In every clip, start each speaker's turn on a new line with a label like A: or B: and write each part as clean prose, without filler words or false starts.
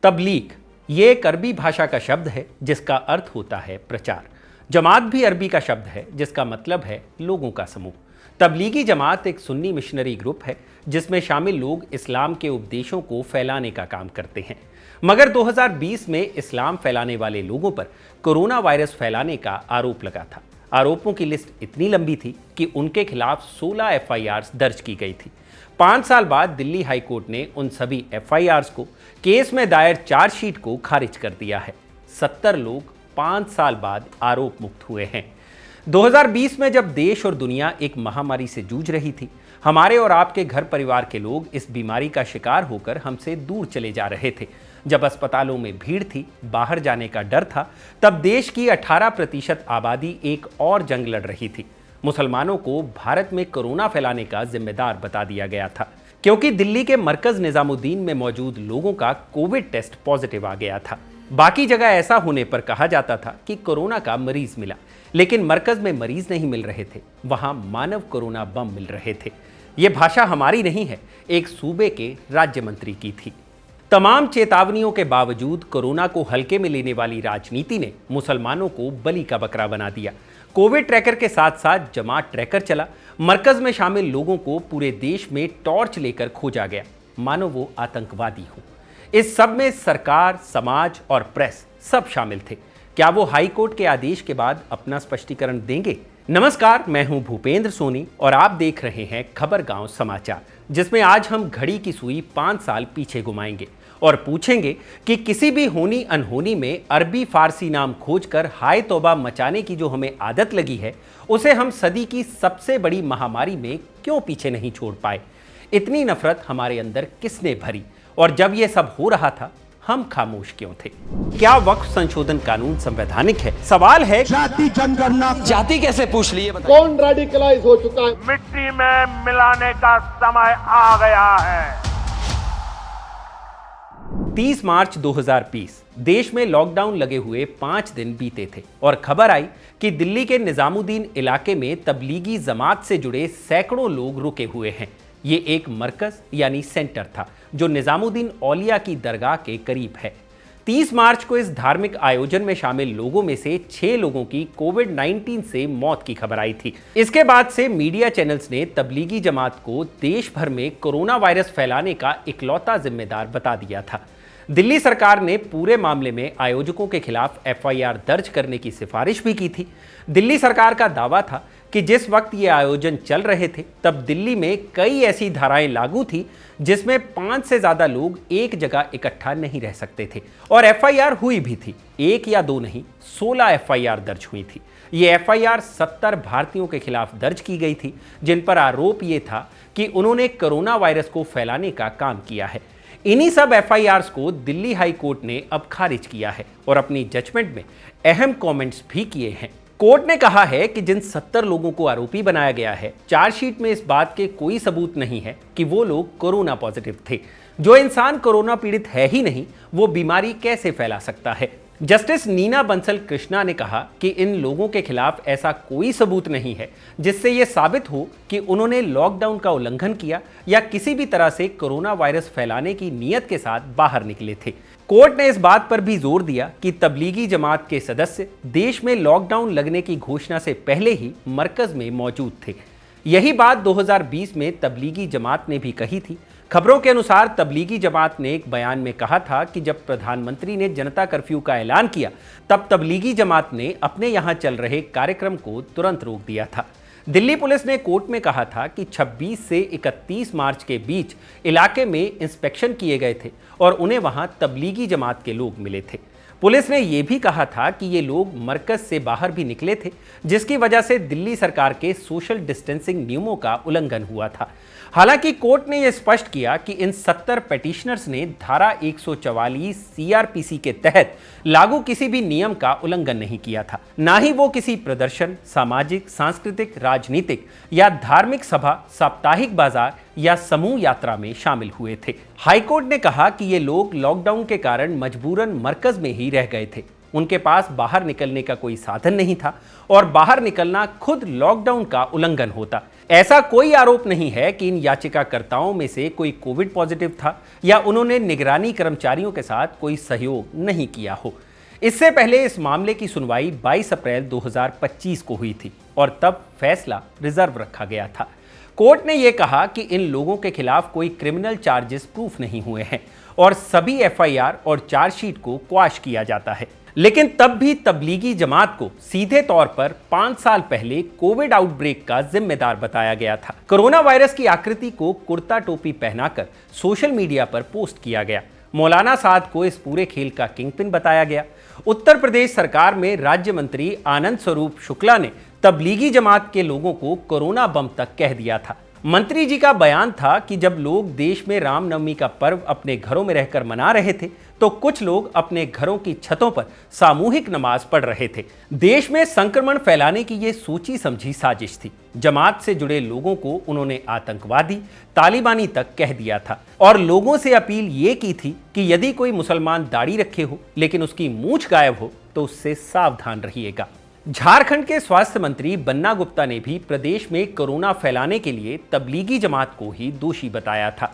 A: तबलीग ये एक अरबी भाषा का शब्द है जिसका अर्थ होता है प्रचार। जमात भी अरबी का शब्द है जिसका मतलब है लोगों का समूह। तबलीगी जमात एक सुन्नी मिशनरी ग्रुप है जिसमें शामिल लोग इस्लाम के उपदेशों को फैलाने का काम करते हैं। मगर 2020 में इस्लाम फैलाने वाले लोगों पर कोरोना वायरस फैलाने का आरोप लगा था। आरोपों की लिस्ट इतनी लंबी थी कि उनके खिलाफ 16 FIRs दर्ज की गई थी। 5 साल बाद दिल्ली हाई कोर्ट ने उन सभी FIRs को केस में दायर चार्जशीट को खारिज कर दिया है। 70 लोग 5 साल बाद आरोप मुक्त हुए हैं। 2020 में जब देश और दुनिया एक महामारी से जूझ रही थी, हमारे और आपके घर परिवार के लोग इस बीमारी का शिकार होकर हमसे दूर चले जा रहे थे। जब अस्पतालों में भीड़ थी, बाहर जाने का डर था, तब देश की 18% आबादी एक और जंग लड़ रही थी। मुसलमानों को भारत में कोरोना फैलाने का जिम्मेदार बता दिया गया था, क्योंकि दिल्ली के मरकज निजामुद्दीन में मौजूद लोगों का कोविड टेस्ट पॉजिटिव आ गया था। बाकी जगह ऐसा होने पर कहा जाता था कि कोरोना का मरीज मिला, लेकिन मरकज में मरीज नहीं मिल रहे थे, वहां मानव कोरोना बम मिल रहे थे। ये भाषा हमारी नहीं है, एक सूबे के राज्य मंत्री की थी। तमाम चेतावनियों के बावजूद कोरोना को हल्के में लेने वाली राजनीति ने मुसलमानों को बलि का बकरा बना दिया। कोविड ट्रैकर के साथ साथ जमात ट्रैकर चला। मरकज में शामिल लोगों को पूरे देश में टॉर्च लेकर खोजा गया, मानो वो आतंकवादी हो। इस सब में सरकार, समाज और प्रेस सब शामिल थे। क्या वो हाई कोर्ट के आदेश के बाद अपना स्पष्टीकरण देंगे? नमस्कार, मैं हूं भूपेंद्र सोनी और आप देख रहे हैं खबर गांव समाचार, जिसमें आज हम घड़ी की सुई 5 साल पीछे घुमाएंगे और पूछेंगे कि किसी भी होनी अनहोनी में अरबी फारसी नाम खोजकर हाय तौबा मचाने की जो हमें आदत लगी है, उसे हम सदी की सबसे बड़ी महामारी में क्यों पीछे नहीं छोड़ पाए? इतनी नफरत हमारे अंदर किसने भरी? और जब यह सब हो रहा था, हम खामोश क्यों थे? क्या वक्फ संशोधन कानून संवैधानिक है? सवाल है
B: जाति जनगणना
C: जाति कैसे पूछ ली?
B: कौन रेडिकलाइज हो चुका है?
D: मिट्टी में मिलाने का समय आ गया है।
A: 30 मार्च 2020 देश में लॉकडाउन लगे हुए 5 दिन बीते थे और खबर आई कि दिल्ली के निजामुद्दीन इलाके में तबलीगी जमात से जुड़े सैकड़ों लोग रुके हुए हैं। ये एक मरकज यानी सेंटर था जो निजामुद्दीन औलिया की दरगाह के करीब है। 30 मार्च को इस धार्मिक आयोजन में शामिल लोगों में से 6 लोगों की कोविड-19 से मौत की खबर आई थी। इसके बाद से मीडिया चैनल्स ने तबलीगी जमात को देश भर में कोरोना वायरस फैलाने का इकलौता जिम्मेदार बता दिया था। दिल्ली सरकार ने पूरे मामले में आयोजकों के खिलाफ FIR दर्ज करने की सिफारिश भी की थी। दिल्ली सरकार का दावा था कि जिस वक्त ये आयोजन चल रहे थे, तब दिल्ली में कई ऐसी धाराएं लागू थी जिसमें 5 से ज्यादा लोग एक जगह इकट्ठा नहीं रह सकते थे और FIR हुई भी थी। 1 या 2 नहीं, 16 FIR दर्ज हुई थी। ये FIR 70 भारतीयों के खिलाफ दर्ज की गई थी, जिन पर आरोप ये था कि उन्होंने कोरोना वायरस को फैलाने का काम किया है। इन्हीं सब FIRs को दिल्ली हाई कोर्ट ने अब खारिज किया है और अपनी जजमेंट में अहम कमेंट्स भी किए हैं। कोर्ट ने कहा है कि जिन 70 लोगों को आरोपी बनाया गया है, चार्जशीट में इस बात के कोई सबूत नहीं है कि वो लोग कोरोना पॉजिटिव थे। जो इंसान कोरोना पीड़ित है ही नहीं, वो बीमारी कैसे फैला सकता है? जस्टिस नीना बंसल कृष्णा ने कहा कि इन लोगों के खिलाफ ऐसा कोई सबूत नहीं है जिससे यह साबित हो कि उन्होंने लॉकडाउन का उल्लंघन किया या किसी भी तरह से कोरोना वायरस फैलाने की नीयत के साथ बाहर निकले थे। कोर्ट ने इस बात पर भी जोर दिया कि तबलीगी जमात के सदस्य देश में लॉकडाउन लगने की घोषणा से पहले ही मरकज में मौजूद थे। यही बात 2020 में तबलीगी जमात ने भी कही थी। खबरों के अनुसार तबलीगी जमात ने एक बयान में कहा था कि जब प्रधानमंत्री ने जनता कर्फ्यू का ऐलान किया, तब तबलीगी जमात ने अपने यहां चल रहे कार्यक्रम को तुरंत रोक दिया था। दिल्ली पुलिस ने कोर्ट में कहा था कि 26 से 31 मार्च के बीच इलाके में इंस्पेक्शन किए गए थे और उन्हें वहां तबलीगी जमात के लोग मिले थे। पुलिस ने यह भी कहा था कि ये लोग मरकज से बाहर भी निकले थे, जिसकी वजह से दिल्ली सरकार के सोशल डिस्टेंसिंग नियमों का उल्लंघन हुआ था। हालांकि कोर्ट ने यह स्पष्ट किया कि इन 70 पेटिशनर्स ने धारा 144 CRPC के तहत लागू किसी भी नियम का उल्लंघन नहीं किया था। ना ही वो किसी प्रदर्शन, सामाजिक, सांस्कृतिक, राजनीतिक या धार्मिक सभा, साप्ताहिक बाजार या समूह यात्रा में शामिल हुए थे। हाईकोर्ट ने कहा कि ये लोग लॉकडाउन के कारण मजबूरन मरकज में ही रह गए थे। उनके पास बाहर निकलने का कोई साधन नहीं था और बाहर निकलना खुद लॉकडाउन का उल्लंघन होता। ऐसा कोई आरोप नहीं है कि इन याचिकाकर्ताओं में से कोई कोविड पॉजिटिव था या उन्होंने निगरानी कर्मचारियों के साथ कोई सहयोग नहीं किया हो। इससे पहले इस मामले की सुनवाई 22 अप्रैल 2025 को हुई थी और तब फैसला रिजर्व रखा गया था। कोर्ट ने यह कहा कि इन लोगों के खिलाफ कोई क्रिमिनल चार्जेस प्रूफ नहीं हुए हैं और सभी एफआईआर और चार्जशीट को क्वाश किया जाता है। लेकिन तब भी तबलीगी जमात को सीधे तौर पर 5 साल पहले कोविड आउटब्रेक का जिम्मेदार बताया गया था। कोरोना वायरस की आकृति को कुर्ता टोपी पहनाकर सोशल मीडिया पर पोस्ट किया गया। मौलाना साद को इस पूरे खेल का किंगपिन बताया गया। उत्तर प्रदेश सरकार में राज्य मंत्री आनंद स्वरूप शुक्ला ने तबलीगी जमात के लोगों को कोरोना बम तक कह दिया था। मंत्री जी का बयान था कि जब लोग देश में रामनवमी का पर्व अपने घरों में रहकर मना रहे थे तो कुछ लोग अपने घरों की छतों पर सामूहिक नमाज पढ़ रहे थे। देश में संक्रमण फैलाने की ये सोची समझी साजिश थी। जमात से जुड़े लोगों को उन्होंने आतंकवादी, तालिबानी तक कह दिया था और लोगों से अपील ये की थी कि यदि कोई मुसलमान दाढ़ी रखे हो लेकिन उसकी मूंछ गायब हो तो उससे सावधान रहिएगा। झारखंड के स्वास्थ्य मंत्री बन्ना गुप्ता ने भी प्रदेश में कोरोना फैलाने के लिए तबलीगी जमात को ही दोषी बताया था।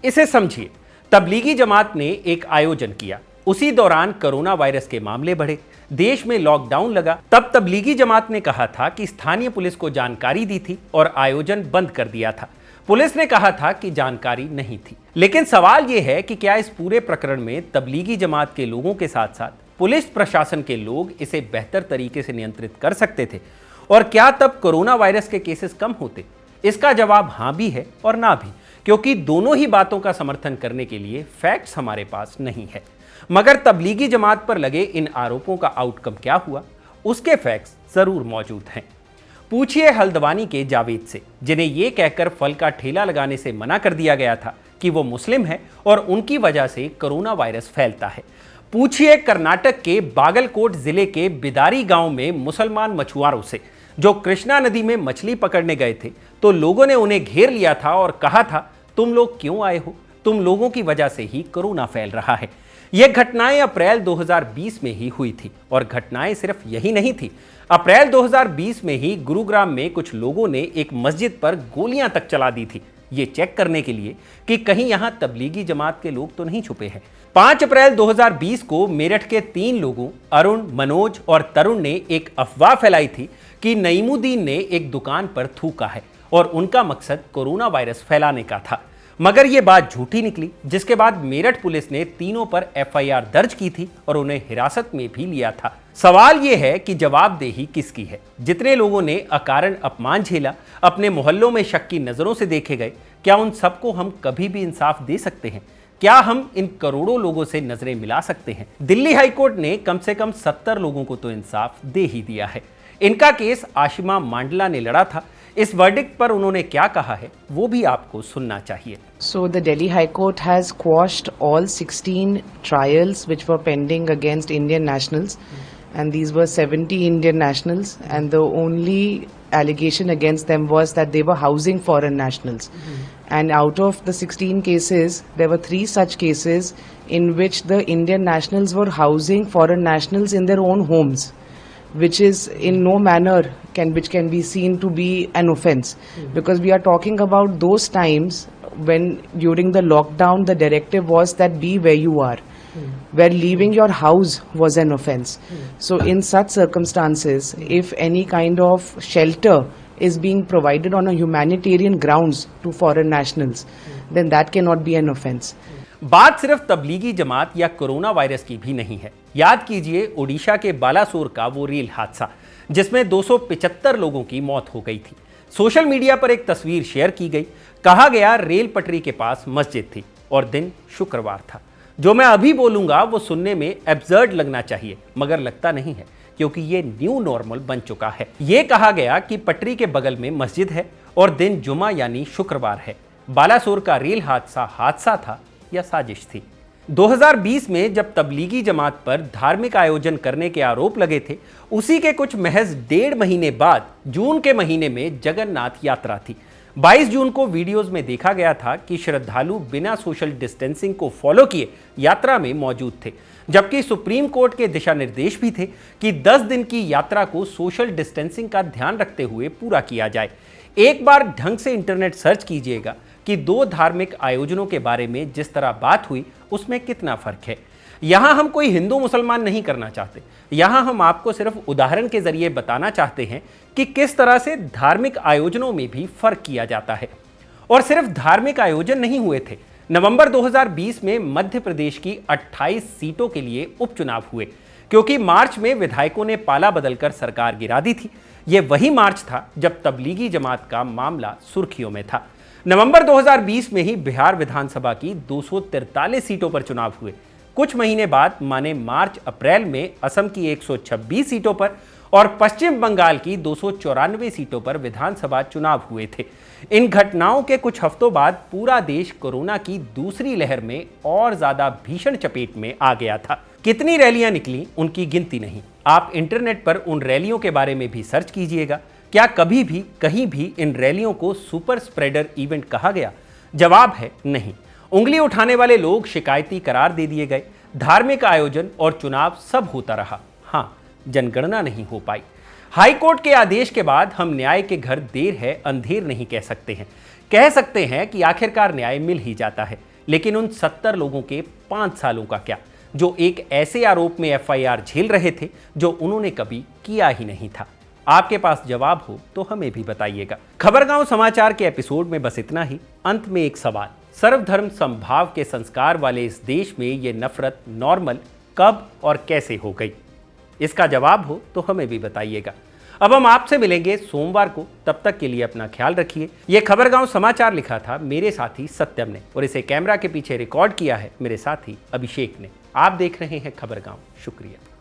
A: इसे समझिए, तबलीगी जमात ने एक आयोजन किया, उसी दौरान कोरोना वायरस के मामले बढ़े, देश में लॉकडाउन लगा। तब तबलीगी जमात ने कहा था कि स्थानीय पुलिस को जानकारी दी थी और आयोजन बंद कर दिया था। पुलिस ने कहा था कि जानकारी नहीं थी। लेकिन सवाल यह है कि क्या इस पूरे प्रकरण में तबलीगी जमात के लोगों के साथ साथ पुलिस प्रशासन के लोग इसे बेहतर तरीके से नियंत्रित कर सकते थे और क्या तब कोरोना वायरस के केसेस कम होते? इसका जवाब हां भी है और ना भी, क्योंकि दोनों ही बातों का समर्थन करने के लिए फैक्ट्स हमारे पास नहीं है। मगर तबलीगी जमात पर लगे इन आरोपों का आउटकम क्या हुआ, उसके फैक्ट्स जरूर मौजूद हैं। पूछिए हल्द्वानी के जावेद से, जिन्हें यह कहकर फल का ठेला लगाने से मना कर दिया गया था कि वो मुस्लिम है और उनकी वजह से कोरोना वायरस फैलता है। पूछिए कर्नाटक के बागलकोट जिले के बिदारी गांव में मुसलमान मछुआरों से, जो कृष्णा नदी में मछली पकड़ने गए थे तो लोगों ने उन्हें घेर लिया था और कहा था, तुम लोग क्यों आए हो, तुम लोगों की वजह से ही कोरोना फैल रहा है। यह घटनाएं अप्रैल 2020 में ही हुई थी और घटनाएं सिर्फ यही नहीं थी। अप्रैल 2020 में ही गुरुग्राम में कुछ लोगों ने एक मस्जिद पर गोलियां तक चला दी थी, ये चेक करने के लिए कि कहीं यहां तबलीगी जमात के लोग तो नहीं छुपे हैं। 5 अप्रैल 2020 को मेरठ के 3 लोगों अरुण, मनोज और तरुण ने एक अफवाह फैलाई थी कि नईमुद्दीन ने एक दुकान पर थूका है और उनका मकसद कोरोना वायरस फैलाने का था। मगर यह बात झूठी निकली, जिसके बाद मेरठ पुलिस ने तीनों पर एफआईआर दर्ज की थी और उन्हें हिरासत में भी लिया था। सवाल यह है कि जवाबदेही किसकी है? जितने लोगों ने अकारण अपमान झेला, अपने मोहल्लों में शक की नजरों से देखे गए, क्या उन सबको हम कभी भी इंसाफ दे सकते हैं? क्या हम इन करोड़ों लोगों से नजरें मिला सकते हैं? दिल्ली हाईकोर्ट ने कम से कम 70 लोगों को तो इंसाफ दे ही दिया है। इनका केस आशिमा मांडला ने लड़ा था। इस वर्डिक्ट पर उन्होंने क्या कहा है वो भी आपको सुनना चाहिए।
C: So the Delhi High Court has quashed all 16 trials which were pending against Indian nationals, and these were 70 Indian nationals, and the only allegation against them was that they were housing foreign nationals. And out of the 16 cases, there were 3 such cases in which the Indian nationals were housing foreign nationals in their own homes, which is in no manner which can be seen to be an offence, because we are talking about those times when during the lockdown the directive was that be where you are, where leaving your house was an offence. So in such circumstances, if any kind of shelter is being provided on a humanitarian grounds to foreign nationals, then that cannot be an offence.
A: बात सिर्फ तबलीगी जमात या corona virus की भी नहीं है। याद कीजिए ओडिशा के बालासोर का वो रेल हादसा, जिसमें 275 लोगों की मौत हो गई थी। सोशल मीडिया पर एक तस्वीर शेयर की गई, कहा गया रेल पटरी के पास मस्जिद थी और दिन शुक्रवार था। जो मैं अभी बोलूंगा वो सुनने में एब्सर्ड लगना चाहिए, मगर लगता नहीं है, क्योंकि ये न्यू नॉर्मल बन चुका है। ये कहा गया कि पटरी के बगल में मस्जिद है और दिन जुमा यानी शुक्रवार है। बालासोर का रेल हादसा था या साजिश थी? 2020 में जब तबलीगी जमात पर धार्मिक आयोजन करने के आरोप लगे थे, उसी के कुछ महज 1.5 महीने बाद जून के महीने में जगन्नाथ यात्रा थी। 22 जून को वीडियोस में देखा गया था कि श्रद्धालु बिना सोशल डिस्टेंसिंग को फॉलो किए यात्रा में मौजूद थे, जबकि सुप्रीम कोर्ट के दिशा निर्देश भी थे कि 10 दिन की यात्रा को सोशल डिस्टेंसिंग का ध्यान रखते हुए पूरा किया जाए। एक बार ढंग से इंटरनेट सर्च कीजिएगा कि 2 धार्मिक आयोजनों के बारे में जिस तरह बात हुई उसमें कितना फर्क है। यहां हम कोई हिंदू मुसलमान नहीं करना चाहते, यहां हम आपको सिर्फ उदाहरण के जरिए बताना चाहते हैं कि किस तरह से धार्मिक आयोजनों में भी फर्क किया जाता है। और सिर्फ धार्मिक आयोजन नहीं हुए थे। नवंबर 2020 में मध्य प्रदेश की 28 सीटों के लिए उपचुनाव हुए, क्योंकि मार्च में विधायकों ने पाला बदलकर सरकार गिरा दी थी। यह वही मार्च था जब तबलीगी जमात का मामला सुर्खियों में था। नवंबर 2020 में ही बिहार विधानसभा की 243 सीटों पर चुनाव हुए। कुछ महीने बाद माने मार्च अप्रैल में असम की 126 सीटों पर और पश्चिम बंगाल की 294 सीटों पर विधानसभा चुनाव हुए थे। इन घटनाओं के कुछ हफ्तों बाद पूरा देश कोरोना की दूसरी लहर में और ज्यादा भीषण चपेट में आ गया था। कितनी रैलियां निकली उनकी गिनती नहीं। आप इंटरनेट पर उन रैलियों के बारे में भी सर्च कीजिएगा। क्या कभी भी कहीं भी इन रैलियों को सुपर स्प्रेडर इवेंट कहा गया? जवाब है नहीं। उंगली उठाने वाले लोग शिकायती करार दे दिए गए। धार्मिक आयोजन और चुनाव सब होता रहा। हाँ, जनगणना नहीं हो पाई। हाई कोर्ट के आदेश के बाद हम न्याय के घर देर है अंधेर नहीं कह सकते हैं। कह सकते हैं कि आखिरकार न्याय मिल ही जाता है। लेकिन उन 70 लोगों के 5 सालों का क्या, जो एक ऐसे आरोप में FIR झेल रहे थे जो उन्होंने कभी किया ही नहीं था? आपके पास जवाब हो तो हमें भी बताइएगा। खबरगांव समाचार के एपिसोड में बस इतना ही। अंत में एक सवाल, सर्वधर्म समभाव के संस्कार वाले इस देश में ये नफरत नॉर्मल कब और कैसे हो गई? इसका जवाब हो तो हमें भी बताइएगा। अब हम आपसे मिलेंगे सोमवार को। तब तक के लिए अपना ख्याल रखिए। यह खबरगांव समाचार लिखा था मेरे साथी सत्यम ने और इसे कैमरा के पीछे रिकॉर्ड किया है मेरे साथी अभिषेक ने। आप देख रहे हैं खबरगांव। शुक्रिया।